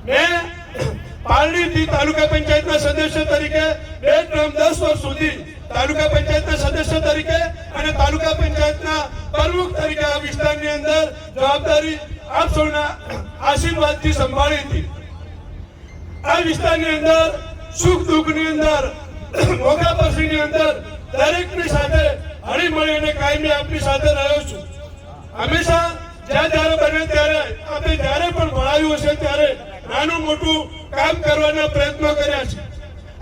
मैं पारडी तालुका पंचायत सदस्य तरीके 2 टर्म 10 वर्ष सुधी तालुका पंचायत सदस्य तरीके અને તાલુકા પંચાયતના પ્રમુખ તરીકે આ વિસ્તારની અંદર જવાબદારી આપ સૌના આશીર્વાદથી સંભાળી હતી। આ વિસ્તારની અંદર સુખ દુઃખની અંદર મોગા પરસીની અંદર દરેકની સાથે હળી મળી અને કાયમી આપની સાથે રહ્યો છું। હંમેશા જ્યારે બને ત્યારે આપણે જ્યારે પણ ભણાવ્યું હશે ત્યારે નાનું મોટું કામ કરવાના પ્રયત્નો કર્યા છે।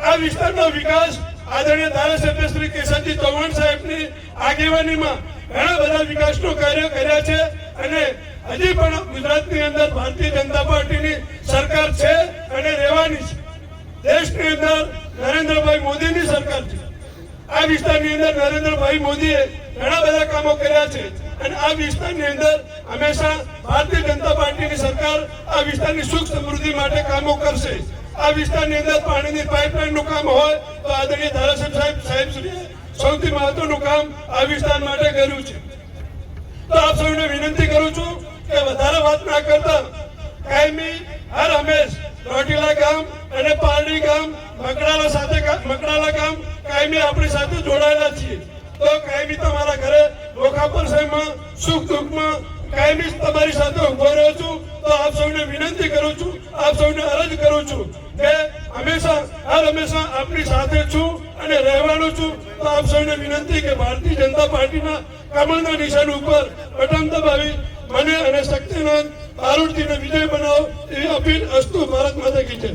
આ વિસ્તારનો વિકાસ આદરણીય ધારાસભ્ય શ્રી કેશવજી ચૌહાણ સાહેબની આગેવાનીમાં ઘણા બધા વિકાસનો કાર્ય કર્યા છે અને હજી પણ ગુજરાતની અંદર ભારતીય જનતા પાર્ટીની સરકાર છે અને રહેવાની છે। દેશની અંદર નરેન્દ્રભાઈ મોદીની સરકાર છે। આ વિસ્તારની અંદર નરેન્દ્રભાઈ મોદીએ ઘણા બધા કામો કર્યા છે અને આ વિસ્તારની અંદર હંમેશા ભારતીય જનતા પાર્ટીની સરકાર આ વિસ્તારની સુખ સમૃદ્ધિ માટે કામો કરશે। આ વિસ્તારની અંદર પાણીની પાઇપલાઇનનું કામ હોય તો આદરણીય ધારાસભ્ય સાહેબશ્રીએ સૌથી મહત્વનું કામ આ વિસ્તાર માટે કર્યું છે। તો આપ સૌને વિનંતી કરું છું કે વધારે વાત ના કરતા કાયમી હર હંમેશ રોટીલા ગામ અને પારડી ગામ મકડાલા ગામ કાયમી આપણી સાથે જોડાયેલા છીએ। તો કાયમી તમારા ઘરે લોકાપર સાહેબમાં સુખ દુઃખમાં કાયમી તમારી સાથે ઉભો રહ્યો છું। તો આપ સૌને વિનંતી કરું છું, આપ સૌને અરજ કરું છું કે હંમેશા આપની સાથે છું અને રહેવાનું છું। તો આપ સૌને વિનંતી કે ભારતીય જનતા પાર્ટીના કમળના નિશાન ઉપર બટન દબાવી મને અને શક્તિનાથ બારોટજીને વિજય બનાવો એવી અપીલ અસ્તુ। ભારત માતા કી જય।